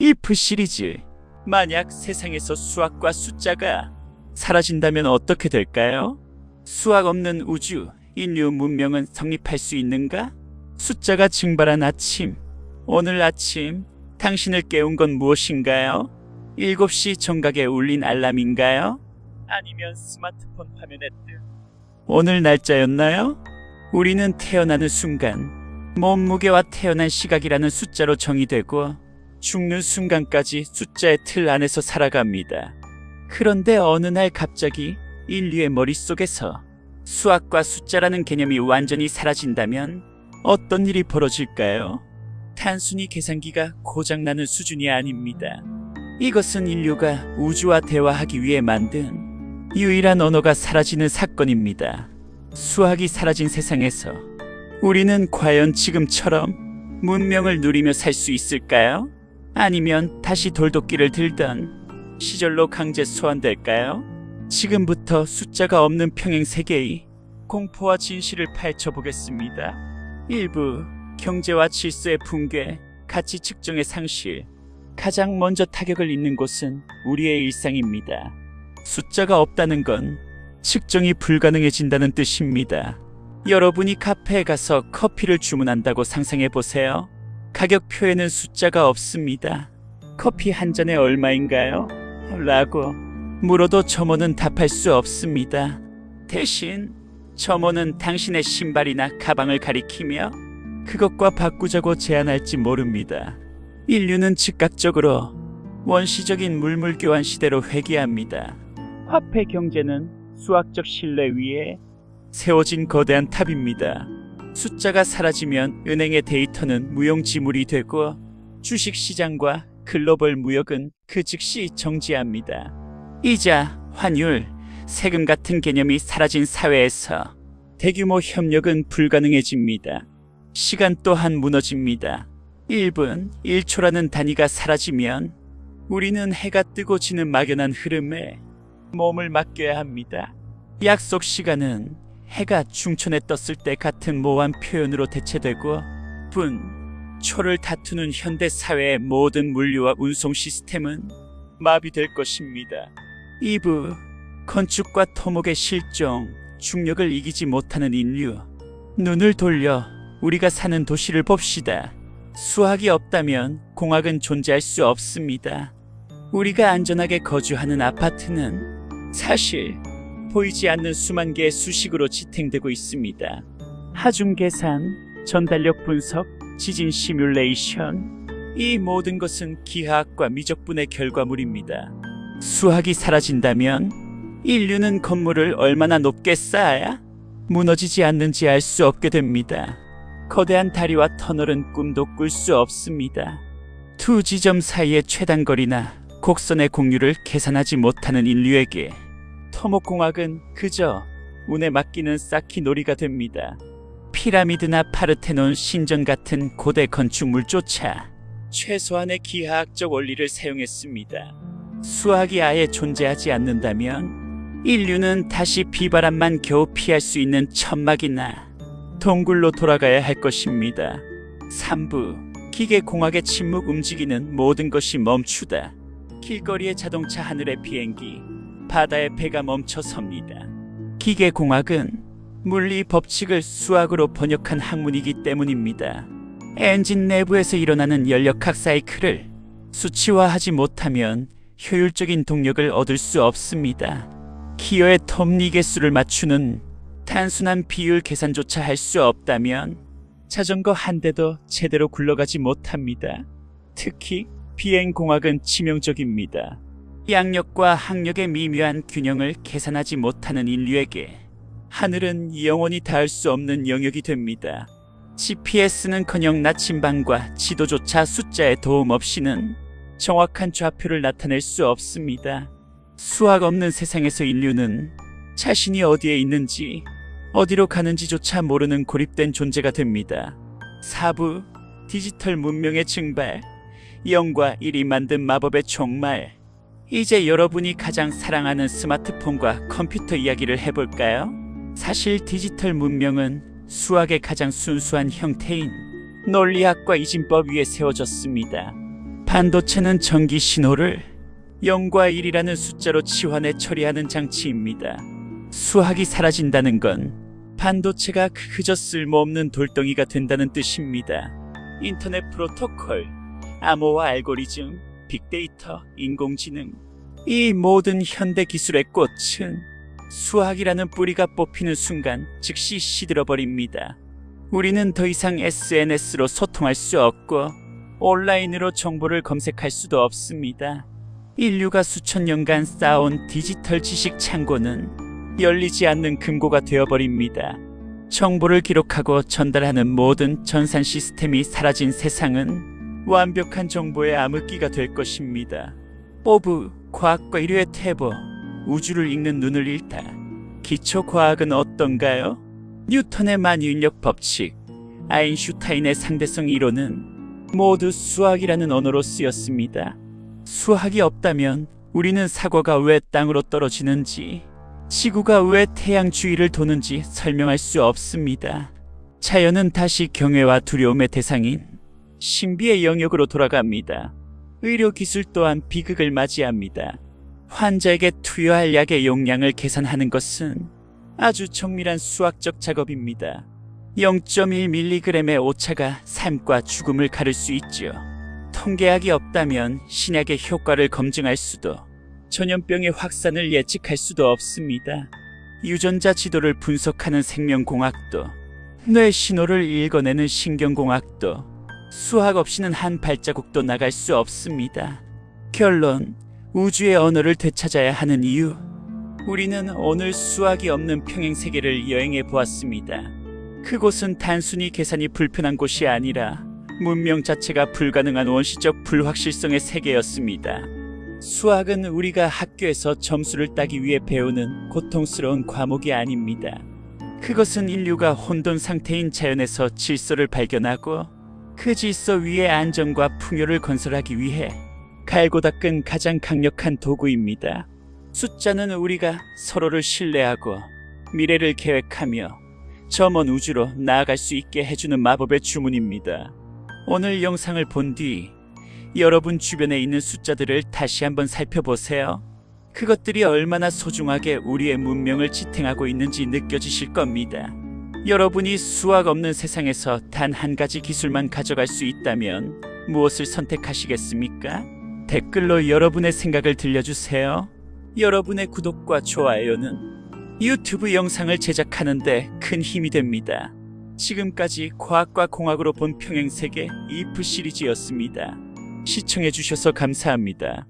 if 시리즈. 만약 세상에서 수학과 숫자가 사라진다면 어떻게 될까요? 수학 없는 우주, 인류 문명은 성립할 수 있는가? 숫자가 증발한 아침. 오늘 아침 당신을 깨운 건 무엇인가요? 7시 정각에 울린 알람인가요? 아니면 스마트폰 화면의 뜻? 오늘 날짜였나요? 우리는 태어나는 순간 몸무게와 태어난 시각이라는 숫자로 정의되고 죽는 순간까지 숫자의 틀 안에서 살아갑니다. 그런데 어느 날 갑자기 인류의 머릿속에서 수학과 숫자라는 개념이 완전히 사라진다면 어떤 일이 벌어질까요? 단순히 계산기가 고장나는 수준이 아닙니다. 이것은 인류가 우주와 대화하기 위해 만든 유일한 언어가 사라지는 사건입니다. 수학이 사라진 세상에서 우리는 과연 지금처럼 문명을 누리며 살 수 있을까요? 아니면 다시 돌도끼를 들던 시절로 강제 소환될까요? 지금부터 숫자가 없는 평행 세계의 공포와 진실을 파헤쳐 보겠습니다. 1부 경제와 질서의 붕괴, 가치 측정의 상실. 가장 먼저 타격을 입는 곳은 우리의 일상입니다. 숫자가 없다는 건 측정이 불가능해진다는 뜻입니다. 여러분이 카페에 가서 커피를 주문한다고 상상해 보세요. 가격표에는 숫자가 없습니다. 커피 한 잔에 얼마인가요? 라고 물어도 점원은 답할 수 없습니다. 대신 점원은 당신의 신발이나 가방을 가리키며 그것과 바꾸자고 제안할지 모릅니다. 인류는 즉각적으로 원시적인 물물교환 시대로 회귀합니다. 화폐 경제는 수학적 신뢰 위에 세워진 거대한 탑입니다. 숫자가 사라지면 은행의 데이터는 무용지물이 되고 주식시장과 글로벌 무역은 그 즉시 정지합니다. 이자, 환율, 세금 같은 개념이 사라진 사회에서 대규모 협력은 불가능해집니다. 시간 또한 무너집니다. 1분, 1초라는 단위가 사라지면 우리는 해가 뜨고 지는 막연한 흐름에 몸을 맡겨야 합니다. 약속 시간은 해가 중천에 떴을 때 같은 모호한 표현으로 대체되고 분, 초를 다투는 현대 사회의 모든 물류와 운송 시스템은 마비될 것입니다. 2부, 건축과 토목의 실종, 중력을 이기지 못하는 인류. 눈을 돌려 우리가 사는 도시를 봅시다. 수학이 없다면 공학은 존재할 수 없습니다. 우리가 안전하게 거주하는 아파트는 사실 보이지 않는 수만 개의 수식으로 지탱되고 있습니다. 하중 계산, 전달력 분석, 지진 시뮬레이션, 이 모든 것은 기하학과 미적분의 결과물입니다. 수학이 사라진다면 인류는 건물을 얼마나 높게 쌓아야 무너지지 않는지 알 수 없게 됩니다. 거대한 다리와 터널은 꿈도 꿀 수 없습니다. 두 지점 사이의 최단거리나 곡선의 공률을 계산하지 못하는 인류에게 토목공학은 그저 운에 맡기는 쌓기 놀이가 됩니다. 피라미드나 파르테논 신전 같은 고대 건축물조차 최소한의 기하학적 원리를 사용했습니다. 수학이 아예 존재하지 않는다면 인류는 다시 비바람만 겨우 피할 수 있는 천막이나 동굴로 돌아가야 할 것입니다. 3부 기계공학의 침묵 움직이는 모든 것이 멈추다. 길거리의 자동차, 하늘의 비행기, 바다의 배가 멈춰섭니다. 기계공학은 물리 법칙을 수학으로 번역한 학문이기 때문입니다. 엔진 내부에서 일어나는 연력학 사이클을 수치화하지 못하면 효율적인 동력을 얻을 수 없습니다. 기어의 톱니 개수를 맞추는 단순한 비율 계산조차 할 수 없다면 자전거 한 대도 제대로 굴러가지 못합니다. 특히 비행공학은 치명적입니다. 양력과 항력의 미묘한 균형을 계산하지 못하는 인류에게 하늘은 영원히 닿을 수 없는 영역이 됩니다. GPS는커녕 나침반과 지도조차 숫자의 도움 없이는 정확한 좌표를 나타낼 수 없습니다. 수학 없는 세상에서 인류는 자신이 어디에 있는지 어디로 가는지조차 모르는 고립된 존재가 됩니다. 4부 디지털 문명의 증발, 0과 1이 만든 마법의 종말. 이제 여러분이 가장 사랑하는 스마트폰과 컴퓨터 이야기를 해볼까요? 사실 디지털 문명은 수학의 가장 순수한 형태인 논리학과 이진법 위에 세워졌습니다. 반도체는 전기 신호를 0과 1이라는 숫자로 치환해 처리하는 장치입니다. 수학이 사라진다는 건 반도체가 그저 쓸모없는 돌덩이가 된다는 뜻입니다. 인터넷 프로토콜, 암호화 알고리즘, 빅데이터, 인공지능, 이 모든 현대 기술의 꽃은 수학이라는 뿌리가 뽑히는 순간 즉시 시들어버립니다. 우리는 더 이상 SNS로 소통할 수 없고 온라인으로 정보를 검색할 수도 없습니다. 인류가 수천 년간 쌓아온 디지털 지식 창고는 열리지 않는 금고가 되어버립니다. 정보를 기록하고 전달하는 모든 전산 시스템이 사라진 세상은 완벽한 정보의 암흑기가 될 것입니다. 오브 과학과 인류의 태보, 우주를 읽는 눈을 잃다. 기초과학은 어떤가요? 뉴턴의 만유인력 법칙, 아인슈타인의 상대성 이론은 모두 수학이라는 언어로 쓰였습니다. 수학이 없다면 우리는 사과가 왜 땅으로 떨어지는지, 지구가 왜 태양 주위를 도는지 설명할 수 없습니다. 자연은 다시 경외와 두려움의 대상인 신비의 영역으로 돌아갑니다. 의료기술 또한 비극을 맞이합니다. 환자에게 투여할 약의 용량을 계산하는 것은 아주 정밀한 수학적 작업입니다. 0.1mg의 오차가 삶과 죽음을 가를 수 있죠. 통계학이 없다면 신약의 효과를 검증할 수도, 전염병의 확산을 예측할 수도 없습니다. 유전자 지도를 분석하는 생명공학도, 뇌 신호를 읽어내는 신경공학도, 수학 없이는 한 발자국도 나갈 수 없습니다. 결론, 우주의 언어를 되찾아야 하는 이유. 우리는 오늘 수학이 없는 평행세계를 여행해 보았습니다. 그곳은 단순히 계산이 불편한 곳이 아니라 문명 자체가 불가능한 원시적 불확실성의 세계였습니다. 수학은 우리가 학교에서 점수를 따기 위해 배우는 고통스러운 과목이 아닙니다. 그것은 인류가 혼돈 상태인 자연에서 질서를 발견하고 그 질서 위에 안정과 풍요를 건설하기 위해 갈고 닦은 가장 강력한 도구입니다. 숫자는 우리가 서로를 신뢰하고 미래를 계획하며 저 먼 우주로 나아갈 수 있게 해주는 마법의 주문입니다. 오늘 영상을 본 뒤 여러분 주변에 있는 숫자들을 다시 한번 살펴보세요. 그것들이 얼마나 소중하게 우리의 문명을 지탱하고 있는지 느껴지실 겁니다. 여러분이 수학 없는 세상에서 단 한 가지 기술만 가져갈 수 있다면 무엇을 선택하시겠습니까? 댓글로 여러분의 생각을 들려주세요. 여러분의 구독과 좋아요는 유튜브 영상을 제작하는 데 큰 힘이 됩니다. 지금까지 과학과 공학으로 본 평행세계 이프 시리즈였습니다. 시청해주셔서 감사합니다.